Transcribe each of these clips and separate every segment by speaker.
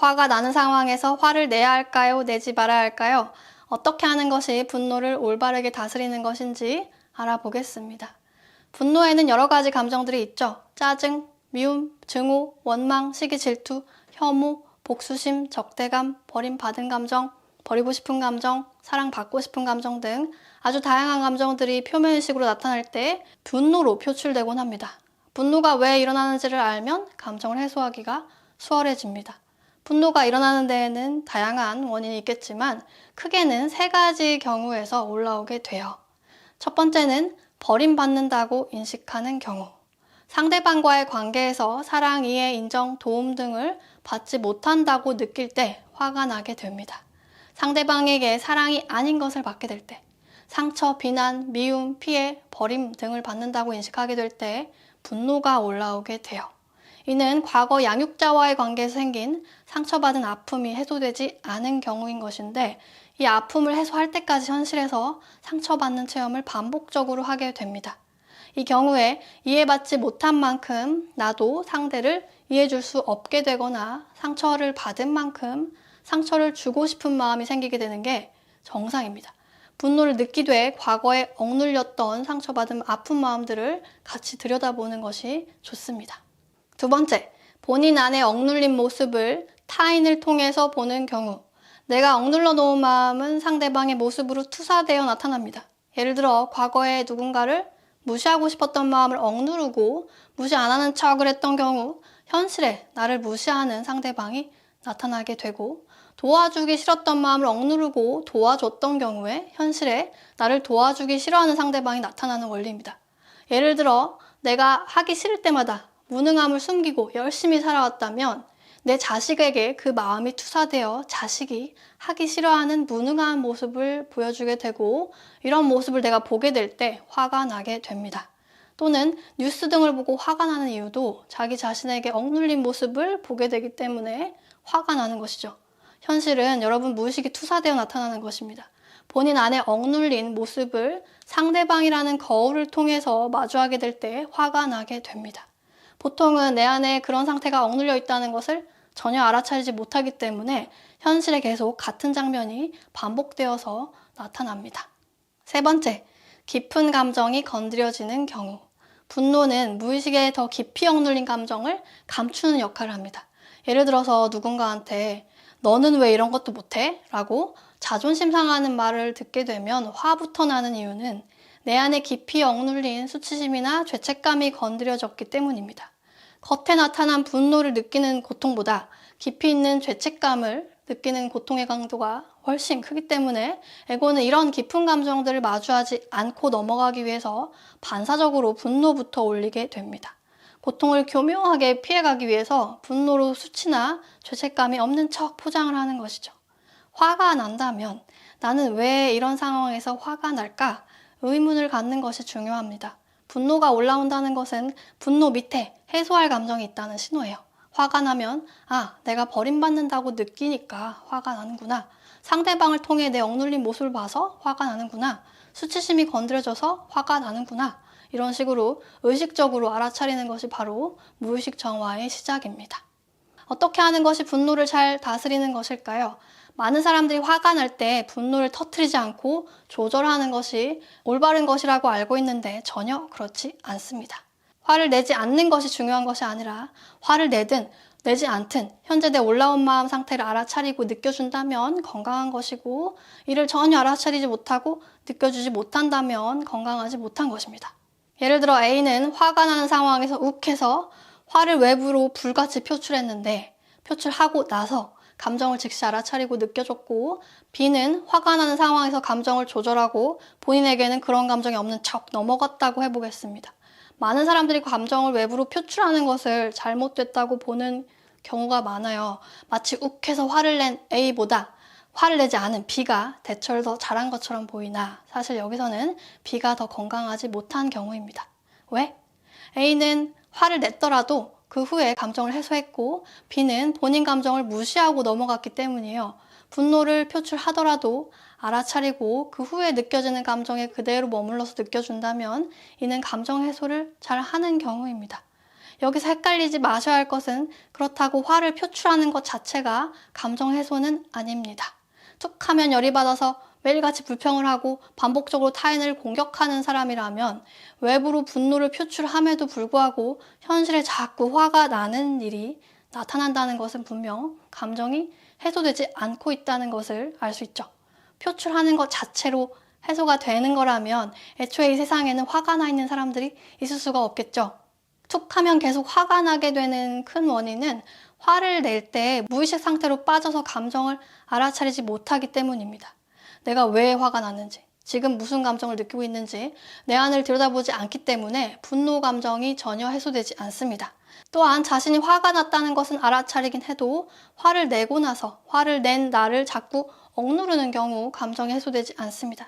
Speaker 1: 화가 나는 상황에서 화를 내야 할까요? 내지 말아야 할까요? 어떻게 하는 것이 분노를 올바르게 다스리는 것인지 알아보겠습니다. 분노에는 여러 가지 감정들이 있죠. 짜증, 미움, 증오, 원망, 시기, 질투, 혐오, 복수심, 적대감, 버림받은 감정, 버리고 싶은 감정, 사랑받고 싶은 감정 등 아주 다양한 감정들이 표면의식으로 나타날 때 분노로 표출되곤 합니다. 분노가 왜 일어나는지를 알면 감정을 해소하기가 수월해집니다. 분노가 일어나는 데에는 다양한 원인이 있겠지만 크게는 세 가지 경우에서 올라오게 돼요. 첫 번째는 버림받는다고 인식하는 경우. 상대방과의 관계에서 사랑, 이해, 인정, 도움 등을 받지 못한다고 느낄 때 화가 나게 됩니다. 상대방에게 사랑이 아닌 것을 받게 될 때, 상처, 비난, 미움, 피해, 버림 등을 받는다고 인식하게 될 때 분노가 올라오게 돼요. 이는 과거 양육자와의 관계에서 생긴 상처받은 아픔이 해소되지 않은 경우인 것인데 이 아픔을 해소할 때까지 현실에서 상처받는 체험을 반복적으로 하게 됩니다. 이 경우에 이해받지 못한 만큼 나도 상대를 이해해줄 수 없게 되거나 상처를 받은 만큼 상처를 주고 싶은 마음이 생기게 되는 게 정상입니다. 분노를 느끼되 과거에 억눌렸던 상처받은 아픈 마음들을 같이 들여다보는 것이 좋습니다. 두 번째, 본인 안에 억눌린 모습을 타인을 통해서 보는 경우. 내가 억눌러 놓은 마음은 상대방의 모습으로 투사되어 나타납니다. 예를 들어 과거에 누군가를 무시하고 싶었던 마음을 억누르고 무시 안 하는 척을 했던 경우 현실에 나를 무시하는 상대방이 나타나게 되고, 도와주기 싫었던 마음을 억누르고 도와줬던 경우에 현실에 나를 도와주기 싫어하는 상대방이 나타나는 원리입니다. 예를 들어 내가 하기 싫을 때마다 무능함을 숨기고 열심히 살아왔다면 내 자식에게 그 마음이 투사되어 자식이 하기 싫어하는 무능한 모습을 보여주게 되고, 이런 모습을 내가 보게 될 때 화가 나게 됩니다. 또는 뉴스 등을 보고 화가 나는 이유도 자기 자신에게 억눌린 모습을 보게 되기 때문에 화가 나는 것이죠. 현실은 여러분 무의식이 투사되어 나타나는 것입니다. 본인 안에 억눌린 모습을 상대방이라는 거울을 통해서 마주하게 될 때 화가 나게 됩니다. 보통은 내 안에 그런 상태가 억눌려 있다는 것을 전혀 알아차리지 못하기 때문에 현실에 계속 같은 장면이 반복되어서 나타납니다. 세 번째, 깊은 감정이 건드려지는 경우. 분노는 무의식에 더 깊이 억눌린 감정을 감추는 역할을 합니다. 예를 들어서 누군가한테 너는 왜 이런 것도 못해? 라고 자존심 상하는 말을 듣게 되면 화부터 나는 이유는 내 안에 깊이 억눌린 수치심이나 죄책감이 건드려졌기 때문입니다. 겉에 나타난 분노를 느끼는 고통보다 깊이 있는 죄책감을 느끼는 고통의 강도가 훨씬 크기 때문에 에고는 이런 깊은 감정들을 마주하지 않고 넘어가기 위해서 반사적으로 분노부터 올리게 됩니다. 고통을 교묘하게 피해가기 위해서 분노로 수치나 죄책감이 없는 척 포장을 하는 것이죠. 화가 난다면 나는 왜 이런 상황에서 화가 날까? 의문을 갖는 것이 중요합니다. 분노가 올라온다는 것은 분노 밑에 해소할 감정이 있다는 신호예요. 화가 나면 내가 버림받는다고 느끼니까 화가 나는구나. 상대방을 통해 내 억눌린 모습을 봐서 화가 나는구나. 수치심이 건드려져서 화가 나는구나. 이런 식으로 의식적으로 알아차리는 것이 바로 무의식 정화의 시작입니다. 어떻게 하는 것이 분노를 잘 다스리는 것일까요? 많은 사람들이 화가 날 때 분노를 터뜨리지 않고 조절하는 것이 올바른 것이라고 알고 있는데 전혀 그렇지 않습니다. 화를 내지 않는 것이 중요한 것이 아니라 화를 내든 내지 않든 현재 내 올라온 마음 상태를 알아차리고 느껴준다면 건강한 것이고, 이를 전혀 알아차리지 못하고 느껴주지 못한다면 건강하지 못한 것입니다. 예를 들어 A는 화가 나는 상황에서 욱해서 화를 외부로 불같이 표출했는데 표출하고 나서 감정을 즉시 알아차리고 느껴줬고, B는 화가 나는 상황에서 감정을 조절하고 본인에게는 그런 감정이 없는 척 넘어갔다고 해보겠습니다. 많은 사람들이 감정을 외부로 표출하는 것을 잘못됐다고 보는 경우가 많아요. 마치 욱해서 화를 낸 A보다 화를 내지 않은 B가 대처를 더 잘한 것처럼 보이나 사실 여기서는 B가 더 건강하지 못한 경우입니다. 왜? A는 화를 냈더라도 그 후에 감정을 해소했고 B는 본인 감정을 무시하고 넘어갔기 때문이에요. 분노를 표출하더라도 알아차리고 그 후에 느껴지는 감정에 그대로 머물러서 느껴준다면 이는 감정 해소를 잘 하는 경우입니다. 여기서 헷갈리지 마셔야 할 것은 그렇다고 화를 표출하는 것 자체가 감정 해소는 아닙니다. 툭 하면 열이 받아서 매일같이 불평을 하고 반복적으로 타인을 공격하는 사람이라면 외부로 분노를 표출함에도 불구하고 현실에 자꾸 화가 나는 일이 나타난다는 것은 분명 감정이 해소되지 않고 있다는 것을 알 수 있죠. 표출하는 것 자체로 해소가 되는 거라면 애초에 이 세상에는 화가 나 있는 사람들이 있을 수가 없겠죠. 툭 하면 계속 화가 나게 되는 큰 원인은 화를 낼 때 무의식 상태로 빠져서 감정을 알아차리지 못하기 때문입니다. 내가 왜 화가 났는지, 지금 무슨 감정을 느끼고 있는지 내 안을 들여다보지 않기 때문에 분노 감정이 전혀 해소되지 않습니다. 또한 자신이 화가 났다는 것은 알아차리긴 해도 화를 내고 나서 화를 낸 나를 자꾸 억누르는 경우 감정이 해소되지 않습니다.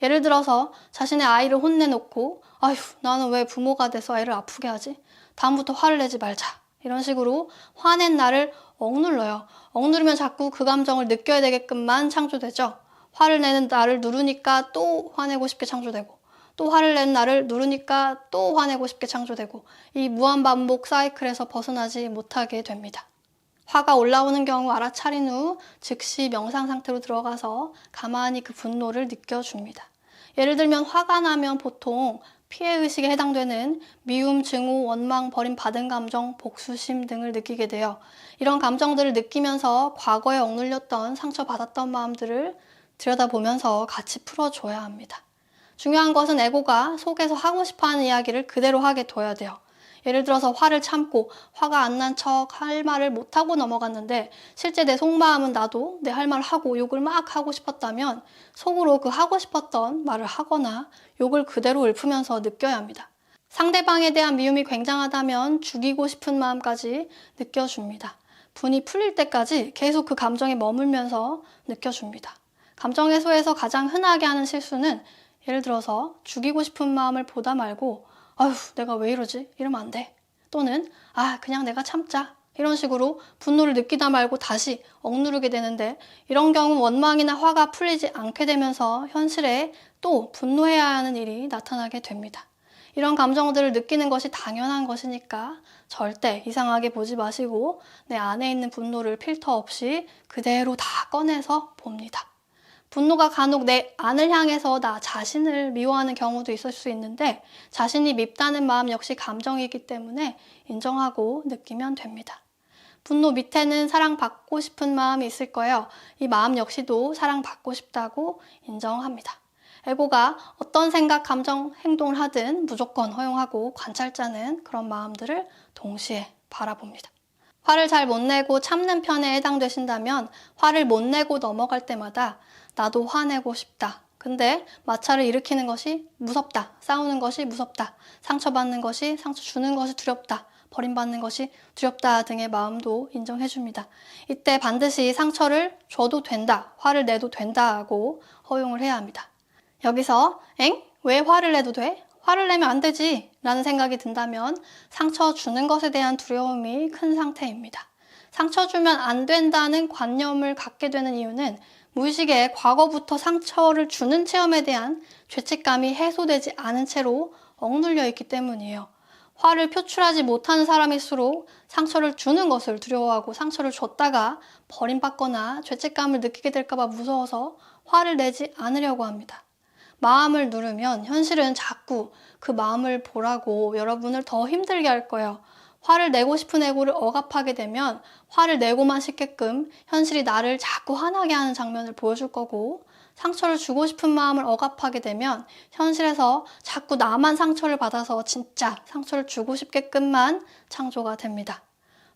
Speaker 1: 예를 들어서 자신의 아이를 혼내놓고 아휴 나는 왜 부모가 돼서 애를 아프게 하지? 다음부터 화를 내지 말자. 이런 식으로 화낸 나를 억눌러요. 억누르면 자꾸 그 감정을 느껴야 되게끔만 창조되죠. 화를 내는 나를 누르니까 또 화내고 싶게 창조되고 또 화를 낸 나를 누르니까 또 화내고 싶게 창조되고 이 무한반복 사이클에서 벗어나지 못하게 됩니다. 화가 올라오는 경우 알아차린 후 즉시 명상 상태로 들어가서 가만히 그 분노를 느껴줍니다. 예를 들면 화가 나면 보통 피해의식에 해당되는 미움, 증오, 원망, 버림받은 감정, 복수심 등을 느끼게 돼요. 이런 감정들을 느끼면서 과거에 억눌렸던 상처받았던 마음들을 들여다보면서 같이 풀어줘야 합니다. 중요한 것은 에고가 속에서 하고 싶어하는 이야기를 그대로 하게 둬야 돼요. 예를 들어서 화를 참고 화가 안 난 척 할 말을 못하고 넘어갔는데 실제 내 속마음은 나도 내 할 말 하고 욕을 막 하고 싶었다면 속으로 그 하고 싶었던 말을 하거나 욕을 그대로 읊으면서 느껴야 합니다. 상대방에 대한 미움이 굉장하다면 죽이고 싶은 마음까지 느껴줍니다. 분이 풀릴 때까지 계속 그 감정에 머물면서 느껴줍니다. 감정 해소에서 가장 흔하게 하는 실수는 예를 들어서 죽이고 싶은 마음을 보다 말고 아휴 내가 왜 이러지? 이러면 안 돼. 또는 그냥 내가 참자. 이런 식으로 분노를 느끼다 말고 다시 억누르게 되는데 이런 경우 원망이나 화가 풀리지 않게 되면서 현실에 또 분노해야 하는 일이 나타나게 됩니다. 이런 감정들을 느끼는 것이 당연한 것이니까 절대 이상하게 보지 마시고 내 안에 있는 분노를 필터 없이 그대로 다 꺼내서 봅니다. 분노가 간혹 내 안을 향해서 나 자신을 미워하는 경우도 있을 수 있는데 자신이 밉다는 마음 역시 감정이기 때문에 인정하고 느끼면 됩니다. 분노 밑에는 사랑받고 싶은 마음이 있을 거예요. 이 마음 역시도 사랑받고 싶다고 인정합니다. 에고가 어떤 생각, 감정, 행동을 하든 무조건 허용하고 관찰자는 그런 마음들을 동시에 바라봅니다. 화를 잘 못 내고 참는 편에 해당되신다면 화를 못 내고 넘어갈 때마다 나도 화내고 싶다. 근데 마찰을 일으키는 것이 무섭다. 싸우는 것이 무섭다. 상처받는 것이 상처 주는 것이 두렵다. 버림받는 것이 두렵다 등의 마음도 인정해줍니다. 이때 반드시 상처를 줘도 된다. 화를 내도 된다고 허용을 해야 합니다. 여기서 왜 화를 내도 돼? 화를 내면 안 되지 라는 생각이 든다면 상처 주는 것에 대한 두려움이 큰 상태입니다. 상처 주면 안 된다는 관념을 갖게 되는 이유는 무의식에 과거부터 상처를 주는 체험에 대한 죄책감이 해소되지 않은 채로 억눌려 있기 때문이에요. 화를 표출하지 못하는 사람일수록 상처를 주는 것을 두려워하고 상처를 줬다가 버림받거나 죄책감을 느끼게 될까봐 무서워서 화를 내지 않으려고 합니다. 마음을 누르면 현실은 자꾸 그 마음을 보라고 여러분을 더 힘들게 할 거예요. 화를 내고 싶은 에고를 억압하게 되면 화를 내고만 싶게끔 현실이 나를 자꾸 화나게 하는 장면을 보여줄 거고 상처를 주고 싶은 마음을 억압하게 되면 현실에서 자꾸 나만 상처를 받아서 진짜 상처를 주고 싶게끔만 창조가 됩니다.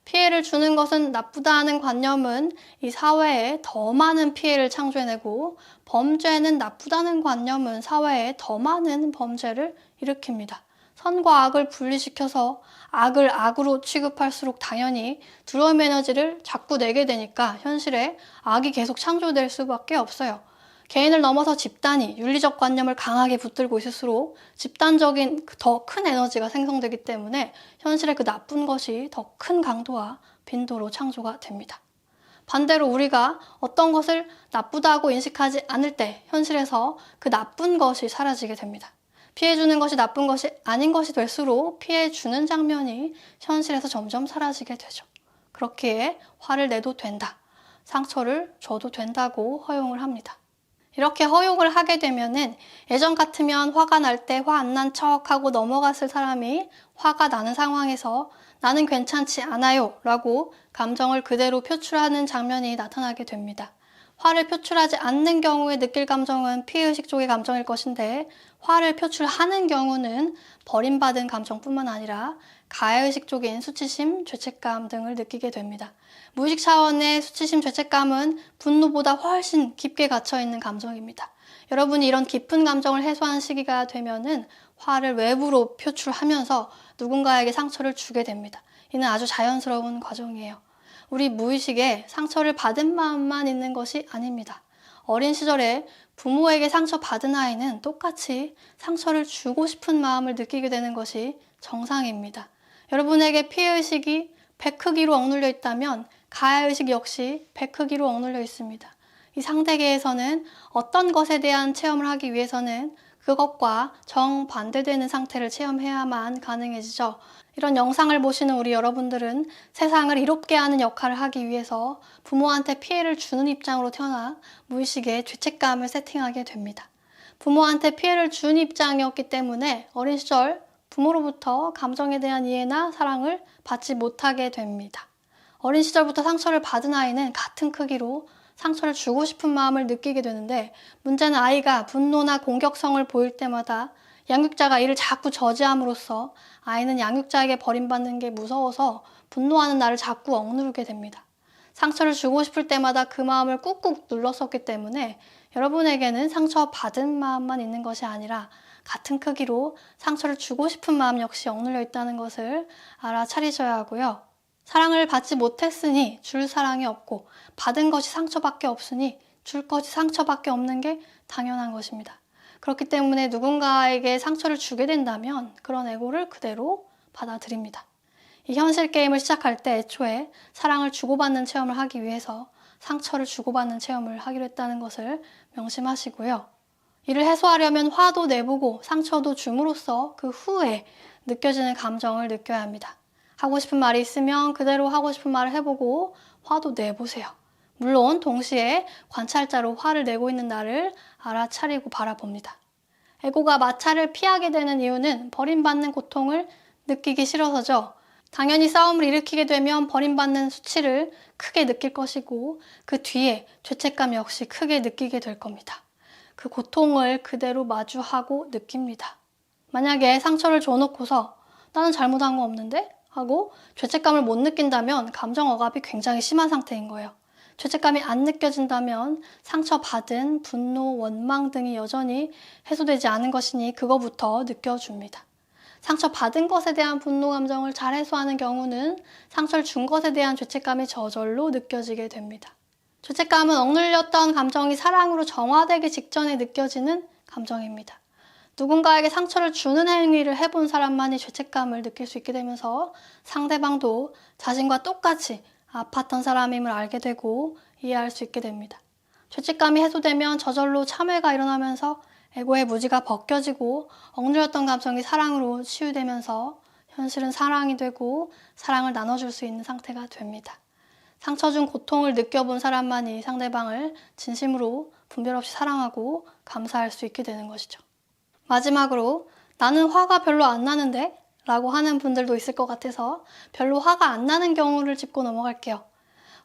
Speaker 1: 피해를 주는 것은 나쁘다 하는 관념은 이 사회에 더 많은 피해를 창조해내고 범죄는 나쁘다는 관념은 사회에 더 많은 범죄를 일으킵니다. 선과 악을 분리시켜서 악을 악으로 취급할수록 당연히 두려움 에너지를 자꾸 내게 되니까 현실에 악이 계속 창조될 수밖에 없어요. 개인을 넘어서 집단이 윤리적 관념을 강하게 붙들고 있을수록 집단적인 더 큰 에너지가 생성되기 때문에 현실의 그 나쁜 것이 더 큰 강도와 빈도로 창조가 됩니다. 반대로 우리가 어떤 것을 나쁘다고 인식하지 않을 때 현실에서 그 나쁜 것이 사라지게 됩니다. 피해주는 것이 나쁜 것이 아닌 것이 될수록 피해주는 장면이 현실에서 점점 사라지게 되죠. 그렇기에 화를 내도 된다. 상처를 줘도 된다고 허용을 합니다. 이렇게 허용을 하게 되면은 예전 같으면 화가 날 때 화 안 난 척하고 넘어갔을 사람이 화가 나는 상황에서 나는 괜찮지 않아요 라고 감정을 그대로 표출하는 장면이 나타나게 됩니다. 화를 표출하지 않는 경우에 느낄 감정은 피해의식 쪽의 감정일 것인데 화를 표출하는 경우는 버림받은 감정뿐만 아니라 가해의식 쪽인 수치심, 죄책감 등을 느끼게 됩니다. 무의식 차원의 수치심, 죄책감은 분노보다 훨씬 깊게 갇혀있는 감정입니다. 여러분이 이런 깊은 감정을 해소하는 시기가 되면은 화를 외부로 표출하면서 누군가에게 상처를 주게 됩니다. 이는 아주 자연스러운 과정이에요. 우리 무의식에 상처를 받은 마음만 있는 것이 아닙니다. 어린 시절에 부모에게 상처받은 아이는 똑같이 상처를 주고 싶은 마음을 느끼게 되는 것이 정상입니다. 여러분에게 피해의식이 배 크기로 억눌려 있다면 가해의식 역시 배 크기로 억눌려 있습니다. 이 상대계에서는 어떤 것에 대한 체험을 하기 위해서는 그것과 정반대되는 상태를 체험해야만 가능해지죠. 이런 영상을 보시는 우리 여러분들은 세상을 이롭게 하는 역할을 하기 위해서 부모한테 피해를 주는 입장으로 태어나 무의식에 죄책감을 세팅하게 됩니다. 부모한테 피해를 준 입장이었기 때문에 어린 시절 부모로부터 감정에 대한 이해나 사랑을 받지 못하게 됩니다. 어린 시절부터 상처를 받은 아이는 같은 크기로 상처를 주고 싶은 마음을 느끼게 되는데 문제는 아이가 분노나 공격성을 보일 때마다 양육자가 이를 자꾸 저지함으로써 아이는 양육자에게 버림받는 게 무서워서 분노하는 나를 자꾸 억누르게 됩니다. 상처를 주고 싶을 때마다 그 마음을 꾹꾹 눌렀었기 때문에 여러분에게는 상처받은 마음만 있는 것이 아니라 같은 크기로 상처를 주고 싶은 마음 역시 억눌려 있다는 것을 알아차리셔야 하고요. 사랑을 받지 못했으니 줄 사랑이 없고 받은 것이 상처밖에 없으니 줄 것이 상처밖에 없는 게 당연한 것입니다. 그렇기 때문에 누군가에게 상처를 주게 된다면 그런 애고를 그대로 받아들입니다. 이 현실 게임을 시작할 때 애초에 사랑을 주고받는 체험을 하기 위해서 상처를 주고받는 체험을 하기로 했다는 것을 명심하시고요. 이를 해소하려면 화도 내보고 상처도 줌으로써 그 후에 느껴지는 감정을 느껴야 합니다. 하고 싶은 말이 있으면 그대로 하고 싶은 말을 해보고 화도 내보세요. 물론 동시에 관찰자로 화를 내고 있는 나를 알아차리고 바라봅니다. 에고가 마찰을 피하게 되는 이유는 버림받는 고통을 느끼기 싫어서죠. 당연히 싸움을 일으키게 되면 버림받는 수치를 크게 느낄 것이고 그 뒤에 죄책감 역시 크게 느끼게 될 겁니다. 그 고통을 그대로 마주하고 느낍니다. 만약에 상처를 줘놓고서 나는 잘못한 거 없는데? 하고 죄책감을 못 느낀다면 감정 억압이 굉장히 심한 상태인 거예요. 죄책감이 안 느껴진다면 상처받은 분노, 원망 등이 여전히 해소되지 않은 것이니 그거부터 느껴줍니다. 상처받은 것에 대한 분노 감정을 잘 해소하는 경우는 상처를 준 것에 대한 죄책감이 저절로 느껴지게 됩니다. 죄책감은 억눌렸던 감정이 사랑으로 정화되기 직전에 느껴지는 감정입니다. 누군가에게 상처를 주는 행위를 해본 사람만이 죄책감을 느낄 수 있게 되면서 상대방도 자신과 똑같이 아팠던 사람임을 알게 되고 이해할 수 있게 됩니다. 죄책감이 해소되면 저절로 참회가 일어나면서 에고의 무지가 벗겨지고 억눌렸던 감정이 사랑으로 치유되면서 현실은 사랑이 되고 사랑을 나눠줄 수 있는 상태가 됩니다. 상처 준 고통을 느껴본 사람만이 상대방을 진심으로 분별 없이 사랑하고 감사할 수 있게 되는 것이죠. 마지막으로 나는 화가 별로 안 나는데? 라고 하는 분들도 있을 것 같아서 별로 화가 안 나는 경우를 짚고 넘어갈게요.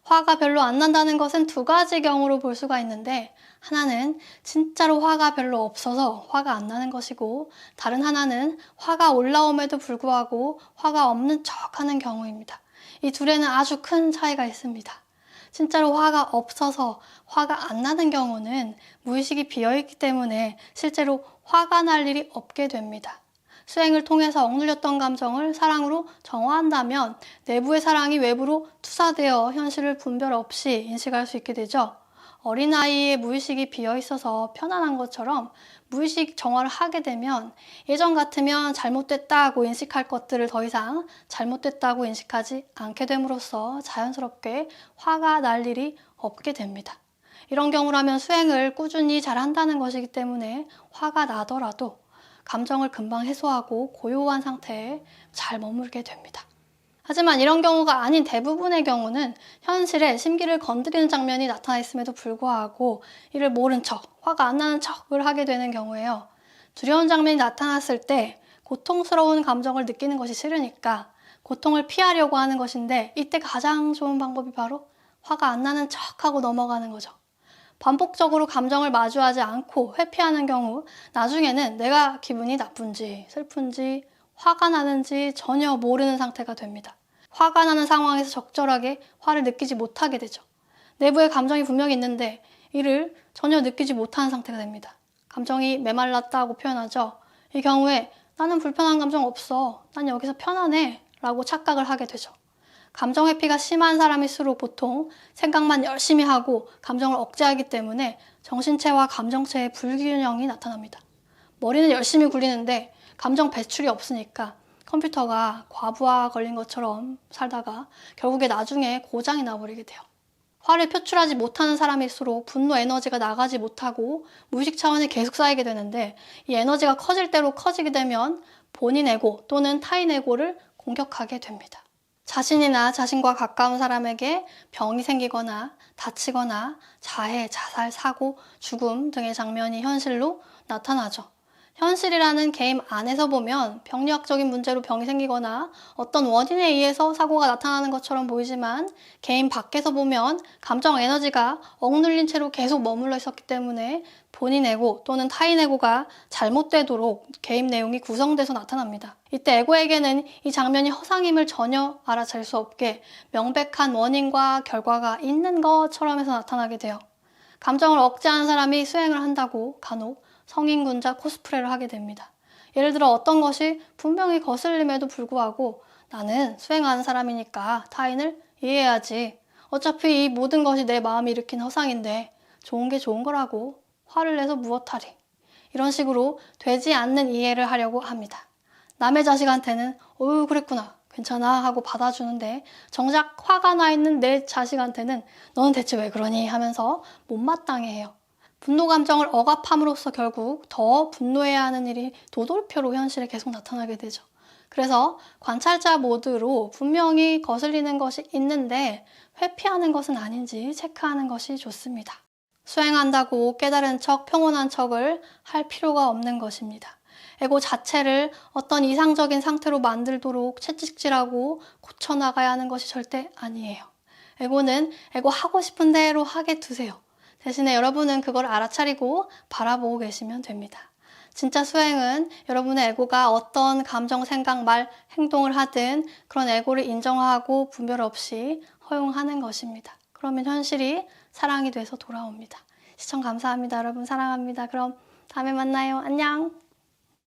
Speaker 1: 화가 별로 안 난다는 것은 두 가지 경우로 볼 수가 있는데 하나는 진짜로 화가 별로 없어서 화가 안 나는 것이고 다른 하나는 화가 올라옴에도 불구하고 화가 없는 척하는 경우입니다. 이 둘에는 아주 큰 차이가 있습니다. 진짜로 화가 없어서 화가 안 나는 경우는 무의식이 비어있기 때문에 실제로 화가 날 일이 없게 됩니다. 수행을 통해서 억눌렸던 감정을 사랑으로 정화한다면 내부의 사랑이 외부로 투사되어 현실을 분별 없이 인식할 수 있게 되죠. 어린아이의 무의식이 비어있어서 편안한 것처럼 무의식 정화를 하게 되면 예전 같으면 잘못됐다고 인식할 것들을 더 이상 잘못됐다고 인식하지 않게 됨으로써 자연스럽게 화가 날 일이 없게 됩니다. 이런 경우라면 수행을 꾸준히 잘 한다는 것이기 때문에 화가 나더라도 감정을 금방 해소하고 고요한 상태에 잘 머물게 됩니다. 하지만 이런 경우가 아닌 대부분의 경우는 현실에 심기를 건드리는 장면이 나타나 있음에도 불구하고 이를 모른 척, 화가 안 나는 척을 하게 되는 경우예요. 두려운 장면이 나타났을 때 고통스러운 감정을 느끼는 것이 싫으니까 고통을 피하려고 하는 것인데, 이때 가장 좋은 방법이 바로 화가 안 나는 척하고 넘어가는 거죠. 반복적으로 감정을 마주하지 않고 회피하는 경우 나중에는 내가 기분이 나쁜지 슬픈지 화가 나는지 전혀 모르는 상태가 됩니다. 화가 나는 상황에서 적절하게 화를 느끼지 못하게 되죠. 내부에 감정이 분명히 있는데 이를 전혀 느끼지 못하는 상태가 됩니다. 감정이 메말랐다고 표현하죠. 이 경우에 나는 불편한 감정 없어, 난 여기서 편안해 라고 착각을 하게 되죠. 감정 회피가 심한 사람일수록 보통 생각만 열심히 하고 감정을 억제하기 때문에 정신체와 감정체의 불균형이 나타납니다. 머리는 열심히 굴리는데 감정 배출이 없으니까 컴퓨터가 과부하 걸린 것처럼 살다가 결국에 나중에 고장이 나버리게 돼요. 화를 표출하지 못하는 사람일수록 분노 에너지가 나가지 못하고 무의식 차원에 계속 쌓이게 되는데, 이 에너지가 커질 대로 커지게 되면 본인 에고 또는 타인 에고를 공격하게 됩니다. 자신이나 자신과 가까운 사람에게 병이 생기거나 다치거나 자해, 자살, 사고, 죽음 등의 장면이 현실로 나타나죠. 현실이라는 게임 안에서 보면 병리학적인 문제로 병이 생기거나 어떤 원인에 의해서 사고가 나타나는 것처럼 보이지만, 게임 밖에서 보면 감정 에너지가 억눌린 채로 계속 머물러 있었기 때문에 본인 에고 또는 타인 에고가 잘못되도록 게임 내용이 구성돼서 나타납니다. 이때 에고에게는 이 장면이 허상임을 전혀 알아챌 수 없게 명백한 원인과 결과가 있는 것처럼 해서 나타나게 돼요. 감정을 억제하는 사람이 수행을 한다고 간혹 성인군자 코스프레를 하게 됩니다. 예를 들어 어떤 것이 분명히 거슬림에도 불구하고 나는 수행하는 사람이니까 타인을 이해해야지, 어차피 이 모든 것이 내 마음이 일으킨 허상인데 좋은 게 좋은 거라고 화를 내서 무엇하리, 이런 식으로 되지 않는 이해를 하려고 합니다. 남의 자식한테는 어휴 그랬구나 괜찮아 하고 받아주는데, 정작 화가 나 있는 내 자식한테는 너는 대체 왜 그러니 하면서 못마땅해 해요. 분노 감정을 억압함으로써 결국 더 분노해야 하는 일이 도돌표로 현실에 계속 나타나게 되죠. 그래서 관찰자 모드로 분명히 거슬리는 것이 있는데 회피하는 것은 아닌지 체크하는 것이 좋습니다. 수행한다고 깨달은 척, 평온한 척을 할 필요가 없는 것입니다. 에고 자체를 어떤 이상적인 상태로 만들도록 채찍질하고 고쳐나가야 하는 것이 절대 아니에요. 에고는 에고 하고 싶은 대로 하게 두세요. 대신에 여러분은 그걸 알아차리고 바라보고 계시면 됩니다. 진짜 수행은 여러분의 에고가 어떤 감정, 생각, 말, 행동을 하든 그런 에고를 인정하고 분별 없이 허용하는 것입니다. 그러면 현실이 사랑이 돼서 돌아옵니다. 시청 감사합니다. 여러분 사랑합니다. 그럼 다음에 만나요. 안녕.